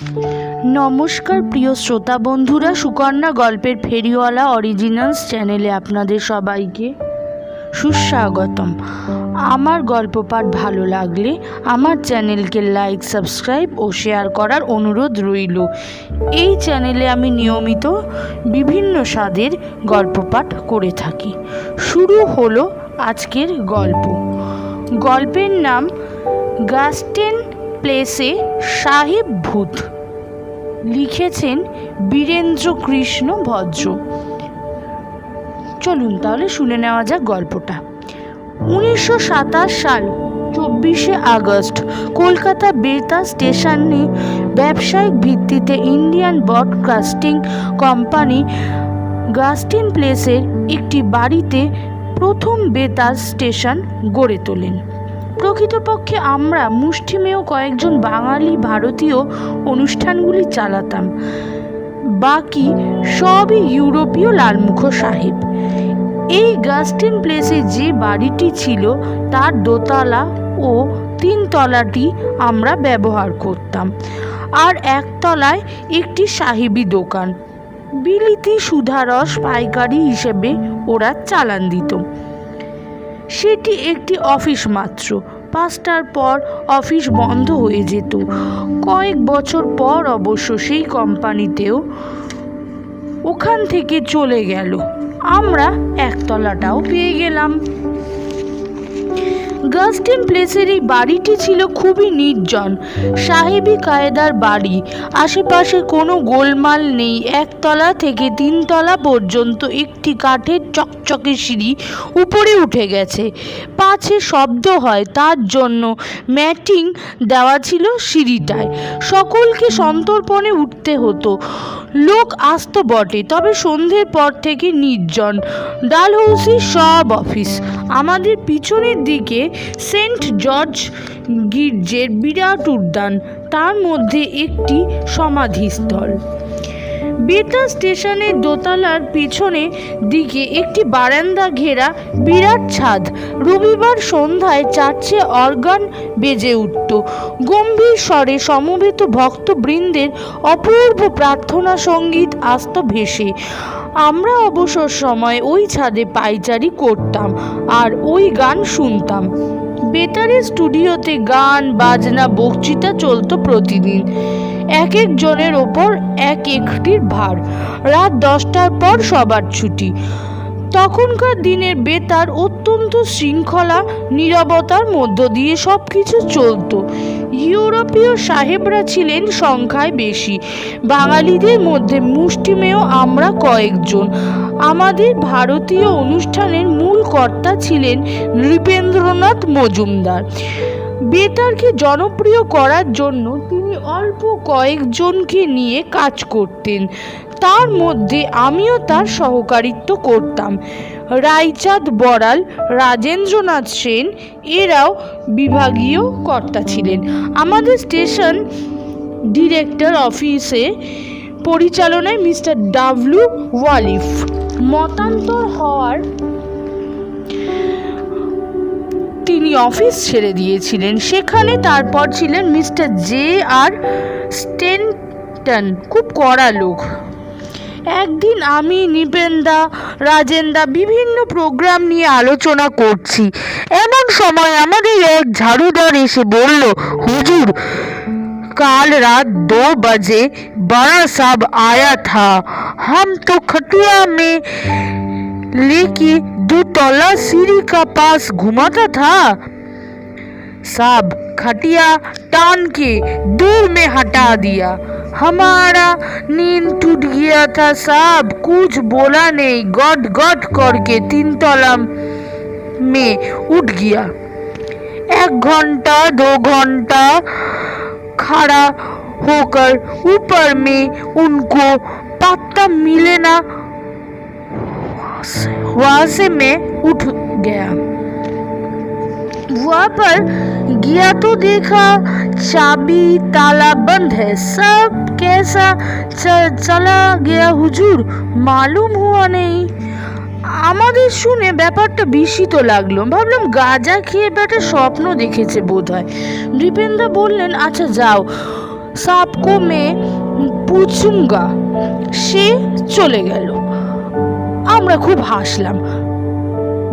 নমস্কার প্রিয় শ্রোতা বন্ধুরা, সুকন্যা গল্পের ফেরিওয়ালা অরিজিনালস চ্যানেলে আপনাদের সবাইকে সুস্বাগতম। আমার গল্প পাঠ ভালো লাগলে আমার চ্যানেলকে লাইক, সাবস্ক্রাইব ও শেয়ার করার অনুরোধ রইল। এই চ্যানেলে আমি নিয়মিত বিভিন্ন স্বাদের গল্প পাঠ করে থাকি। শুরু হলো আজকের গল্প। গল্পের নাম গাস্টেন প্লেসে সাহেব ভূত। লিখেছেন বীরেন্দ্র কৃষ্ণ ভদ্র। চলুন তাহলে শুনে নেওয়া যাক গল্পটা। 1927 সাল 24শে আগস্ট কলকাতা বেতার স্টেশনে ব্যবসায়িক ভিত্তিতে ইন্ডিয়ান ব্রডকাস্টিং কোম্পানি গাস্টিন প্লেসের একটি বাড়িতে প্রথম বেতার স্টেশন গড়ে তোলেন। প্রকৃতপক্ষে আমরা মুষ্টিমেয় কয়েকজন বাঙালি ভারতীয় অনুষ্ঠানগুলি চালাতাম, বাকি সবই ইউরোপীয় লালমুখ সাহেব। এই গাস্টিন প্লেসে যে বাড়িটি ছিল তার দোতলা ও 3 তলাটি আমরা ব্যবহার করতাম, আর একতলায় একটি সাহেবী দোকান, বিলিতি সুধারস পাইকারি হিসেবে ওরা চালান দিত। সেটি একটি অফিস মাত্র। 5টার পর অফিস বন্ধ হয়ে যেত। কয়েক বছর পর অবশ্য সেই কোম্পানিতেও ওখান থেকে চলে গেল। আমরা একতলাটাও পেয়ে গেলাম। গাস্টিন প্লেসের এই বাড়িটি ছিল খুবই নির্জন, সাহেবী কায়দার বাড়ি। আশেপাশে কোনো গোলমাল নেই। 1তলা থেকে 3 তলা পর্যন্ত একটি কাঠের চকচকে সিঁড়ি উপরে উঠে গেছে। পাছে শব্দ হয় তার জন্য ম্যাটিং দেওয়া ছিল সিঁড়িটায়। সকলকে সন্তর্পণে উঠতে হতো। লোক আসতো বটে, তবে সন্ধ্যের পর থেকে নির্জন। ডালহৌসি সব অফিস। আমাদের পিছনের দিকে সেন্ট জর্জ গির্জের বিরাট উদ্যান, তার মধ্যে একটি সমাধিস্থল। বেতার স্টেশনের দোতলার পিছনে দিকে একটি বারান্দা ঘেরা বিরাট ছাদ। রবিবার সন্ধ্যায় চার্চে অর্গান বেজে উঠত। গম্ভীর স্বরে সমবেত ভক্তবৃন্দের অপূর্ব প্রার্থনা সঙ্গীত আসত ভেসে। আমরা অবসর সময় ওই ছাদে পায়চারি করতাম আর ওই গান শুনতাম। বেতারের স্টুডিওতে গান বাজনা বক্তৃতা চলতো প্রতিদিন। এক একজনের ওপর এক একটির ভার। রাত 10টার পর সবার ছুটি। তখনকার দিনের বেতার অত্যন্ত শৃঙ্খলা নীরবতার মধ্য দিয়ে সব কিছু চলত। ইউরোপীয় সাহেবরা ছিলেন সংখ্যায় বেশি। বাঙালিদের মধ্যে মুষ্টিমেয় আমরা কয়েকজন। আমাদের ভারতীয় অনুষ্ঠানের মূল কর্তা ছিলেন নৃপেন্দ্রনাথ মজুমদার। বেতারকে জনপ্রিয় করার জন্য তিনি অল্প কয়েকজনকে নিয়ে কাজ করতেন। তার মধ্যে আমিও তার সহকারিত্ব করতাম। রায়চাঁদ বড়াল, রাজেন্দ্রনাথ সেন এরাও বিভাগীয় কর্তা ছিলেন। আমাদের স্টেশন ডিরেক্টর অফিসে পরিচালনায় মিস্টার ডাব্লিউ ওয়ালিফ। মতান্তর হওয়ার তিনি অফিস ছেড়ে দিয়েছিলেন। সেখানে তারপর ছিলেন মিস্টার জে আর স্টেনটন, খুব কড়া লোক। একদিন আমি, নিপেনদা, রাজেন্দা বিভিন্ন প্রোগ্রাম নিয়ে আলোচনা করছি। এমন সময় আমাদের এক ঝাড়ুদার এসে বলল, হুজুর, काल रात 2 बजे बड़ा साहब आया था। हम तो खटिया में लेके 2 तला सीढ़ी का पास घुमाता था। साहब खटिया टान के दूर में हटा दिया। हमारा नींद टूट गया था साहब। कुछ बोला नहीं, गट गट करके 3 तला में उठ गया। 1 घंटा 2 घंटा खड़ा होकर ऊपर में उनको पत्ता मिले ना। वहां से मैं उठ गया। वहां पर गया तो देखा चाबी ताला बंद है। सब कैसा चला गया हुजूर मालूम हुआ नहीं। আমাদের শুনে ব্যাপারটা বিস্মিত লাগলো। ভাবলাম গাঁজা খেয়ে বেটা স্বপ্ন দেখেছে বোধ হয়। নৃপেন্দা বললেন, আচ্ছা যাও, সাবকো মে পুছুঙ্গা। সে চলে গেল। আমরা খুব হাসলাম।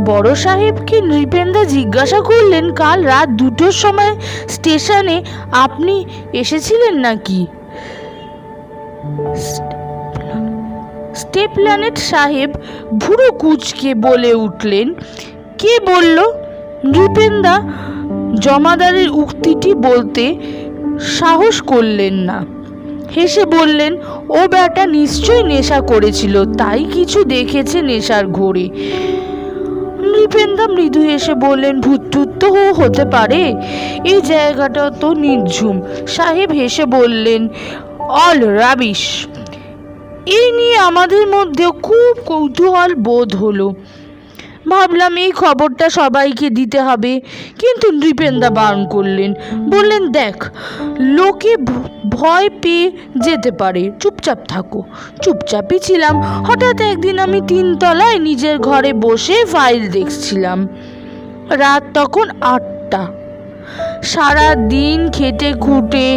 বড় সাহেবকে নৃপেন্দা জিজ্ঞাসা করলেন, কাল রাত 2টোর সময় স্টেশনে আপনি এসেছিলেন নাকি? স্টেপলানেট সাহেব ভুরু কুঁচকে বলে উঠলেন, কে বলল? নৃপেন্দা জমাদারের উক্তিটি বলতে সাহস করলেন না। হেসে বললেন, ও বেটা নিশ্চয়ই নেশা করেছিল, তাই কিছু দেখেছে নেশার ঘোরে। নৃপেন্দা মৃদু হেসে বললেন, ভূত তো হতে পারে, এই জায়গাটা তো নির্ঝুম। সাহেব হেসে বললেন, অল রাবিশ। এই নিয়ে আমাদের মধ্যেও খুব কৌতূহল বোধ হলো। ভাবলাম এই খবরটা সবাইকে দিতে হবে, কিন্তু নৃপেন্দা বারণ করলেন। বললেন, দেখ, লোকে ভয় পেয়ে যেতে পারে, চুপচাপ থাকো। চুপচাপই ছিলাম। হঠাৎ একদিন আমি 3 তলায় নিজের ঘরে বসে ফাইল দেখছিলাম। রাত তখন 8টা। সারা দিন খেটে খুঁটে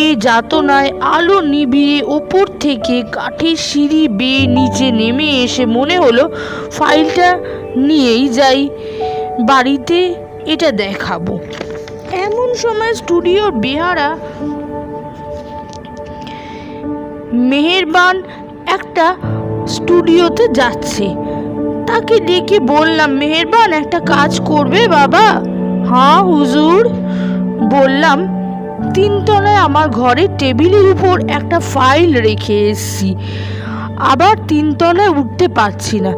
এ যাতনায় আলো নিভিয়ে ওপর থেকে কাঠের সিঁড়ি বেয়ে নিচে নেমে এসে মনে হলো ফাইলটা নিয়েই যাই, বাড়িতে এটা দেখাবো। এমন সময় স্টুডিওর বেহারা মেহেরবান একটা স্টুডিওতে যাচ্ছে। তাকে ডেকে বললাম, মেহেরবান, একটা কাজ করবে বাবা? হ্যাঁ হুজুর। বললাম, 3 তলায় আমার ঘরের টেবিলের উপর একটা ফাইল রেখে এসেছি, আবার 3 তলায় উঠতে পারছি না,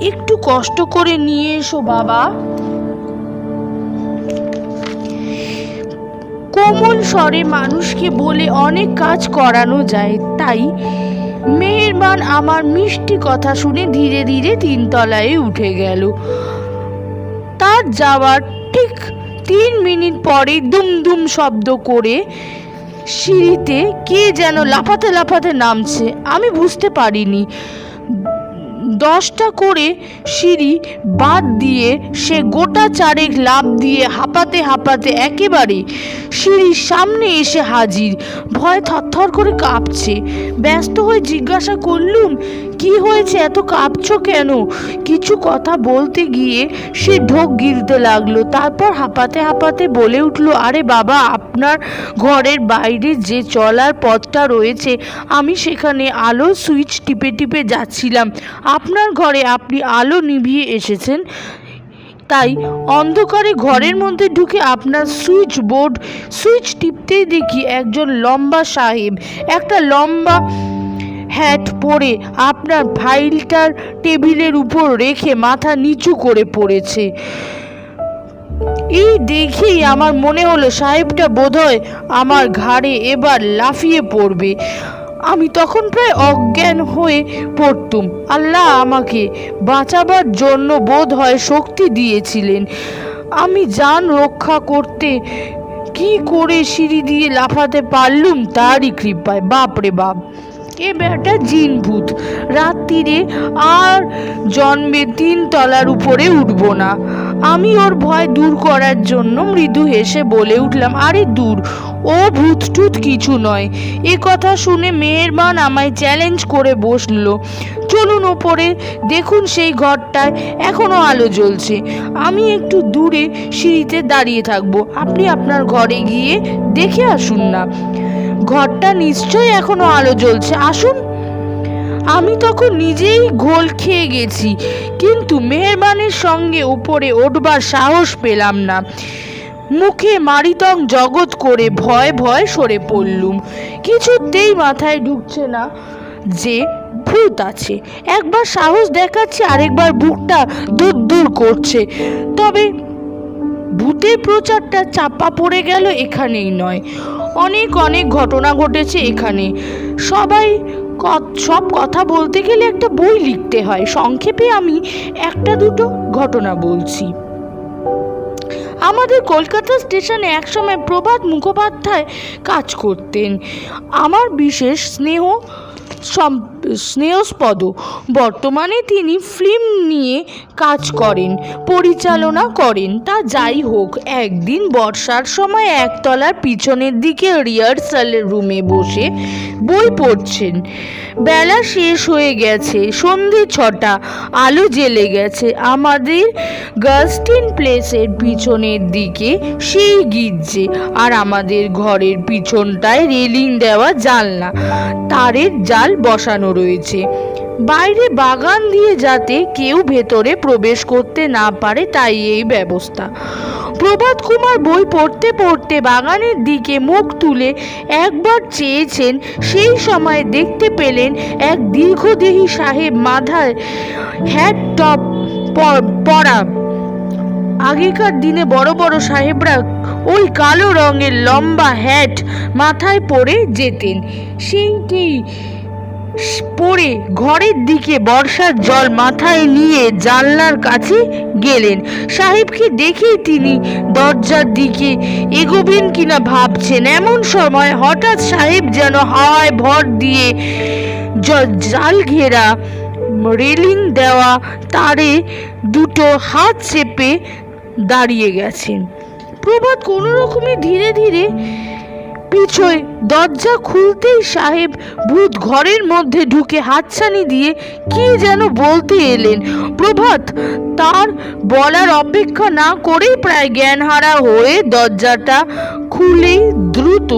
একটু কষ্ট করে নিয়ে এসো বাবা। কোমল স্বরে মানুষকে বলে অনেক কাজ করানো যায়, তাই মেহেরবান আমার মিষ্টি কথা শুনে ধীরে ধীরে 3 তলায় উঠে গেল। তার যাওয়ার ঠিক 3 মিনিট পরে দুমদুম শব্দ করে সিঁড়িতে কে যেন লাফাতে লাফাতে নামছে। আমি বুঝতে পারিনি। 10টা করে সিঁড়ি বাদ দিয়ে সে গোটা 4 লাফ দিয়ে হাঁপাতে হাঁপাতে একেবারে সিঁড়ির সামনে এসে হাজির। ভয় থরথর করে কাঁপছে। ব্যস্ত হয়ে জিজ্ঞাসা করলুম, কি হয়েছে, এত কাঁপছো কেন? কিছু কথা বলতে গিয়ে সে ঢোক গিলতে লাগলো। তারপর হাঁপাতে হাঁপাতে বলে উঠল, আরে বাবা, আপনার ঘরের বাইরে যে চলার পথটা রয়েছে, আমি সেখানে আলোর সুইচ টিপে টিপে যাচ্ছিলাম। আপনার ঘরে আপনি আলো নিভিয়ে এসেছেন, তাই অন্ধকারে ঘরের মধ্যে ঢুকে আপনার সুইচ টিপতেই দেখি একজন লম্বা সাহেব একটা লম্বা হ্যাট পরে আপনার ফাইলটার টেবিলের উপর রেখে মাথা নিচু করে পড়েছে। এই দেখেই আমার মনে হলো সাহেবটা বোধহয় আমার ঘাড়ে এবার লাফিয়ে পড়বে। আমি তখন প্রায় অজ্ঞান হয়ে পড়তুম। আল্লাহ আমাকে বাঁচাবার জন্য বোধ হয় শক্তি দিয়েছিলেন। আমি জান রক্ষা করতে কি করে সিঁড়ি দিয়ে লাফাতে পারলুম তারই কৃপায়। বাপরে বাপ, এ বেটা জিন ভূত। রাত্রিরে আর জন্মে 3 তলার উপরে উঠবো না। আমি ওর ভয় দূর করার জন্য মৃদু হেসে বলে উঠলাম, আরে দূর, ও ভূত টুত কিছু নয়। এ কথা শুনে মেহেরবান আমায় চ্যালেঞ্জ করে বসলো, চলুন ওপরে দেখুন, সেই ঘরটায় এখনো আলো জ্বলছে। আমি একটু দূরে সিঁড়িতে দাঁড়িয়ে থাকবো, আপনি আপনার ঘরে গিয়ে দেখে আসুন না, ঘরটা নিশ্চয়ই এখনো আলো জ্বলছে, আসুন। আমি তখন নিজেই ঘোল খেয়ে গেছি, কিন্তু মেহেরবানের সঙ্গে উপরে উঠবার সাহস পেলাম না। মুখে মারিতং জগৎ করে ভয় ভয় সরে পড়লুম। কিছুতেই মাথায় ঢুকছে না যে ভূত আছে। একবার সাহস দেখাচ্ছে, আরেকবার বুকটা দূর দূর করছে। তবে ভূতের প্রচারটা চাপা পড়ে গেল এখানেই নয়, অনেক অনেক ঘটনা ঘটেছে এখানে। সব কথা বলতে গেলে একটা বই লিখতে হয়। সংক্ষেপে আমি 1-2 ঘটনা বলছি। আমাদের কলকাতা স্টেশনে একসময় প্রভাত মুখোপাধ্যায় কাজ করতেন। আমার বিশেষ স্নেহ স্নেহস্পদ। বর্তমানে তিনি ফিল্ম নিয়ে কাজ করেন, পরিচালনা করেন। তা যাই হোক, একদিন বর্ষার সময় একতলার পিছনের দিকে রিহার্সাল রুমে বসে বই পড়ছেন। বেলা শেষ হয়ে গেছে, সন্ধে 6টা, আলো জ্বেলে গেছে। আমাদের গাস্টিন প্লেসের পিছনের দিকে সেই গির্জে, আর আমাদের ঘরের পিছনটায় রেলিং দেওয়া জানলা, তারের জাল বসানো রয়েছে। বাইরে বাগান দিয়ে যাতে কেউ ভেতরে প্রবেশ করতে না পারে, তাই এই ব্যবস্থা। প্রভাত কুমার বই পড়তে পড়তে বাগানের দিকে মুখ তুলে একবার চেয়েছেন। সেই সময় দেখতে পেলেন এক দীর্ঘদেহী সাহেব, মাথায় হ্যাট টপ পরা। আগেকার দিনে বড় বড় সাহেবরা ওই কালো রঙের লম্বা হ্যাট মাথায় পরে যেতেন। সেইটি পরে ঘরের দিকে বর্ষার জল মাথায় নিয়ে জানলার কাছে গেলেন। সাহেবকে দেখেই তিনি দরজার দিকে এগোবেন কিনা ভাবছেন, এমন সময় হঠাৎ সাহেব যেন হাওয়ায় ভর দিয়ে জাল ঘেরা রেলিং দেওয়া তারে দুটো হাত চেপে দাঁড়িয়ে গেছেন। প্রভাত কোনো রকমে ধীরে ধীরে পিছয় দরজা খুলতেই সাহেব ভূত ঘরের মধ্যে ঢুকে হাতছানি দিয়ে কি যেন বলতে এলেন। প্রভাত তার বলার অপেক্ষা না করেই প্রায় জ্ঞানহারা হয়ে দরজাটা খুলেই দ্রুত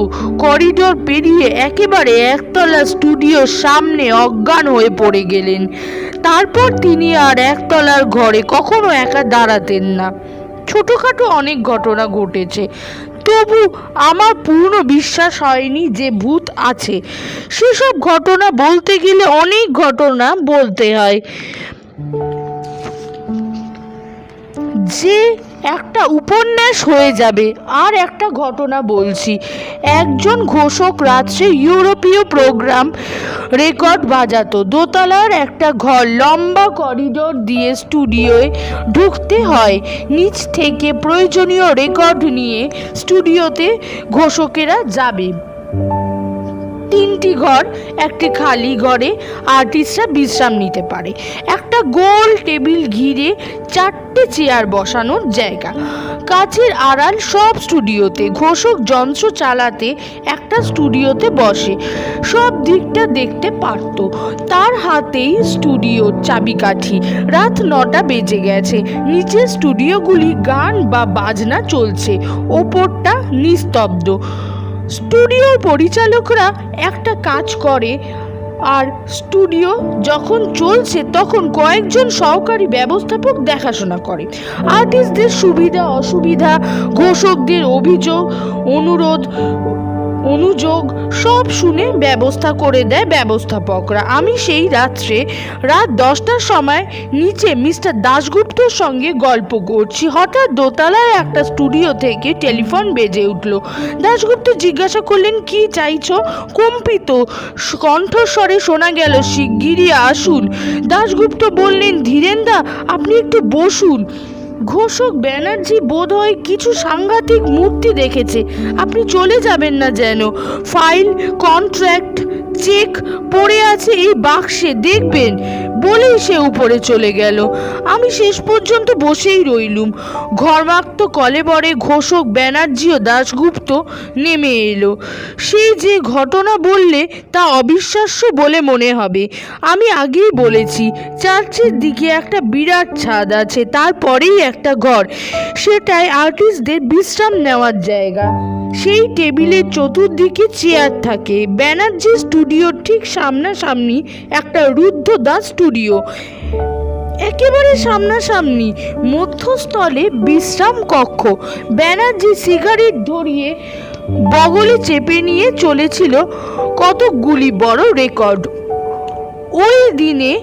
করিডোর পেরিয়ে একেবারে একতলা স্টুডিওর সামনে অজ্ঞান হয়ে পড়ে গেলেন। তারপর তিনি আর একতলার ঘরে কখনো একা দাঁড়াতেন না। ছোটখাটো অনেক ঘটনা ঘটেছে, তবু আমার পূর্ণ বিশ্বাস হয়নি যে ভূত আছে। সেসব ঘটনা বলতে গেলে অনেক ঘটনা বলতে হয়, যে একটা উপন্যাস হয়ে যাবে। আর একটা ঘটনা বলছি। একজন ঘোষক রাত্রে ইউরোপীয় প্রোগ্রাম রেকর্ড বাজাতো। দোতলার একটা ঘর, লম্বা করিডোর দিয়ে স্টুডিওয় ঢুকতে হয়। নিচ থেকে প্রয়োজনীয় রেকর্ড নিয়ে স্টুডিওতে ঘোষকেরা যাবে। 3টি ঘর, একটি খালি ঘরে আর্টিস্টরা বিশ্রাম নিতে পারে। একটা গোল টেবিল ঘিরে 4টে চেয়ার বসানোর জায়গা। কাচের আড়াল সব স্টুডিওতে। ঘোষক যন্ত্র চালাতে একটা স্টুডিওতে বসে, সব দিকটা দেখতে পারত। তার হাতেই স্টুডিওর চাবিকাঠি। রাত 9টা বেজে গেছে। নিচের স্টুডিওগুলি গান বা বাজনা চলছে, ওপরটা নিস্তব্ধ। স্টুডিওর পরিচালকরা একটা কাজ করে, আর স্টুডিও যখন চলছে তখন কয়েকজন সহকারী ব্যবস্থাপক দেখাশোনা করে। আর্টিস্টদের সুবিধা অসুবিধা, ঘোষকদের অভিযোগ অনুযোগ সব শুনে ব্যবস্থা করে দেয় ব্যবস্থাপকরা। আমি সেই রাত 10টার সময় নিচে মিস্টার দাশগুপ্তর সঙ্গে গল্প করছি। হঠাৎ দোতলায় একটা স্টুডিও থেকে টেলিফোন বেজে উঠল। দাশগুপ্ত জিজ্ঞাসা করলেন, কি চাইছো? কম্পিত কণ্ঠস্বরে শোনা গেল, শিগগিরই আসুন। দাশগুপ্ত বললেন, ধীরেনদা, আপনি একটু বসুন। ঘোষক ব্যানার্জি বোধহয় কিছু সাংঘাতিক মূর্তি দেখেছে। আপনি চলে যাবেন না যেন। ফাইল, কন্ট্রাক্ট, চেক পড়ে আছে এই বাক্সে, দেখবেন, বলেই সে উপরে চলে গেল। আমি শেষ পর্যন্ত বসেই রইলুম। ঘর্মাক্ত কলেবরে ঘোষক, ব্যানার্জি ও দাশগুপ্ত নেমে এলো। সেই যে ঘটনা বললে তা অবিশ্বাস্য বলে মনে হবে। আমি আগেই বলেছি, চার্চের দিকে একটা বিরাট ছাদ আছে, তারপরেই একটা ঘর, সেটাই আর্টিস্টদের বিশ্রাম নেওয়ার জায়গা। সেই টেবিলের চতুর্দিকে চেয়ার থাকে। ব্যানার্জি স্টুডিওর ঠিক সামনাসামনি একটা রুদ্ধদ্বার স্টুডিও, একেবারে সামনাসামনি মধ্যস্থলে বিশ্রাম কক্ষ। ব্যানার্জি সিগারেট ধরিয়ে বগলে চেপে নিয়ে চলেছিল কতকগুলি বড় রেকর্ড। ওই দিনে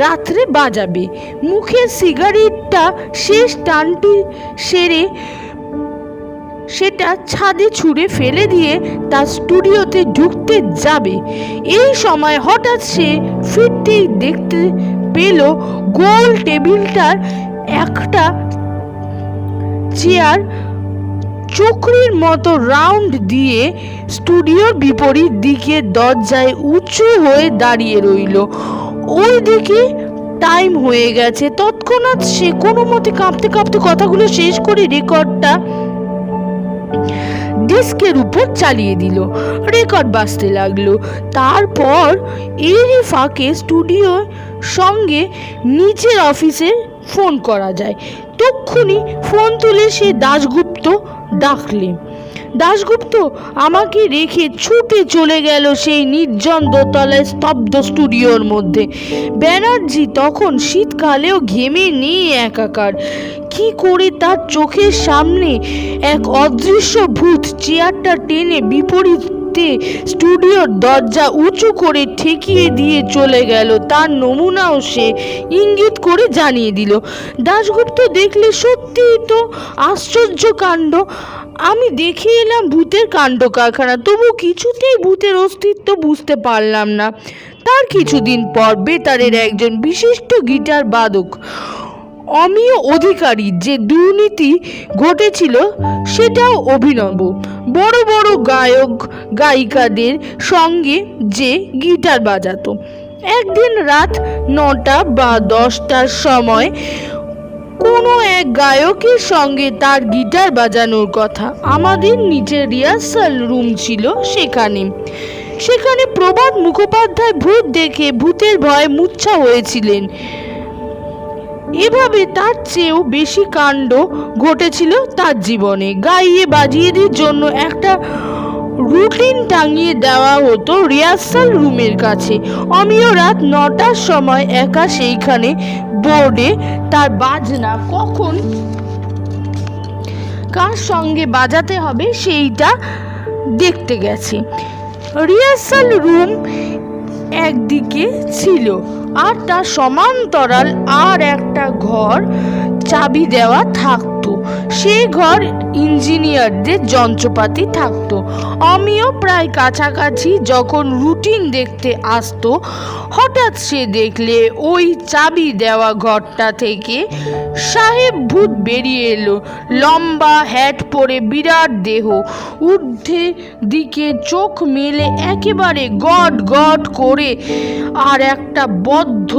রাত্রে বাজাবে। মুখের সিগারেটটা শেষ টানটি সেরে সেটা ছাদে ছুঁড়ে ফেলে দিয়ে তার স্টুডিওতে ঢুকতে যাবে। এই সময় হঠাৎ সে ফিরতেই দেখতে পেল গোল টেবিলটার একটা চেয়ার চক্রের মতো রাউন্ড দিয়ে স্টুডিওর বিপরীত দিকে দরজায় উঁচু হয়ে দাঁড়িয়ে রইল। ওই দিকে টাইম হয়ে গেছে। তৎক্ষণাৎ সে কোনো মতে কাঁপতে কাঁপতে কথাগুলো শেষ করে রেকর্ডটা ডিস্কের উপর চালিয়ে দিল। রেকর্ড বাজতে লাগলো। তারপর এরই ফাঁকে স্টুডিওর সঙ্গে নিচের অফিসে ফোন করা যায়। তক্ষুনি ফোন তুলে সে দাশগুপ্ত ডাকলে। দাশগুপ্ত আমাকে রেখে ছুটে চলে গেল সেই নির্জন দোতলায় স্তব্ধ স্টুডিওর মধ্যে। ব্যানার্জি তখন শীতকালেও ঘেমে নিয়ে একাকার। কি করে তার চোখের সামনে এক অদৃশ্য ভূত চেয়ারটা টেনে বিপরীতে স্টুডিওর দরজা উঁচু করে ঠেকিয়ে দিয়ে চলে গেল তার নমুনাও সে ইঙ্গিত করে জানিয়ে দিল। দাশগুপ্ত দেখলে সত্যিই তো আশ্চর্য কাণ্ড। আমি দেখে এলাম ভূতের কাণ্ড কারখানা, তবু কিছুতেই ভূতের অস্তিত্ব বুঝতে পারলাম না। তার কিছুদিন পর বেতারের একজন বিশিষ্ট গিটার বাদক অমিয় অধিকারী যে দুর্নীতি ঘটেছিল সেটাও অভিনব। বড় বড় গায়ক গায়িকাদের সঙ্গে যে গিটার বাজাতো। একদিন রাত 9টা বা 10টার সময় কোনো এক গায়কের সঙ্গে তার গিটার বাজানোর কথা। আমাদের নিচে রিহার্সাল রুম ছিল সেখানে প্রভাত মুখোপাধ্যায় ভূত দেখে ভূতের ভয়ে মূর্ছা হয়েছিলেন। এভাবে তার চেয়েও বেশি কাণ্ড ঘটেছিল তার জীবনে। গাইয়ে বাজিয়েদের জন্য একটা রুটিন টাঙিয়ে দেওয়া হতো রিহার্সাল রুমের কাছে। অমিয় রাত 9টার সময় একা সেইখানে বোর্ডে তার বাজনা কখন কার সঙ্গে বাজাতে হবে সেইটা দেখতে গেছে। রিহার্সাল রুম একদিকে ছিল আর তার সমান্তরাল আর একটা ঘর চাবি দেওয়া থাকতো। সে ঘর ইঞ্জিনিয়ারদের যন্ত্রপাতি থাকতো। অমিয় প্রায় কাছাকাছি যখন রুটিন দেখতে আসতো, হঠাৎ সে দেখলে ওই চাবি দেওয়া ঘরটা থেকে সাহেব ভূত বেরিয়ে এলো। লম্বা হ্যাট পরে, বিরাট দেহ, ঊর্ধ্বে দিকে চোখ মেলে একেবারে গট গট করে, আর একটা বদ্ধ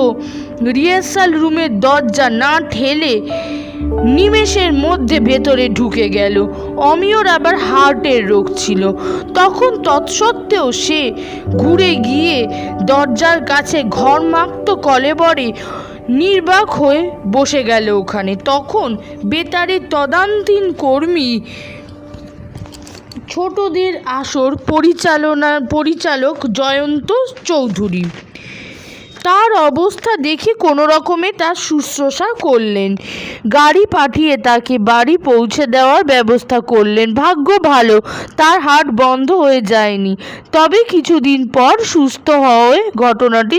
রিহার্সাল রুমের দরজা না ঠেলে নিমেষের মধ্যে ভেতরে ঢুকে গেল। অমিয়র আবার হার্টের রোগ ছিল। তখন তৎসত্ত্বেও সে ঘুরে গিয়ে দরজার কাছে ঘর্মাক্ত কলেবরে নির্বাক হয়ে বসে গেল ওখানে। তখন বেতারের তদানীন্তন কর্মী ছোটদের আসর পরিচালক জয়ন্ত চৌধুরী তার অবস্থা দেখে কোনো রকমে তার শুশ্রূষা করলেন। গাড়ি পাঠিয়ে তাকে বাড়ি পৌঁছে দেওয়ার ব্যবস্থা করলেন। ভাগ্য ভালো, তার হার্ট বন্ধ হয়ে যায়নি। তবে কিছুদিন পর সুস্থ হয়ে ঘটনাটি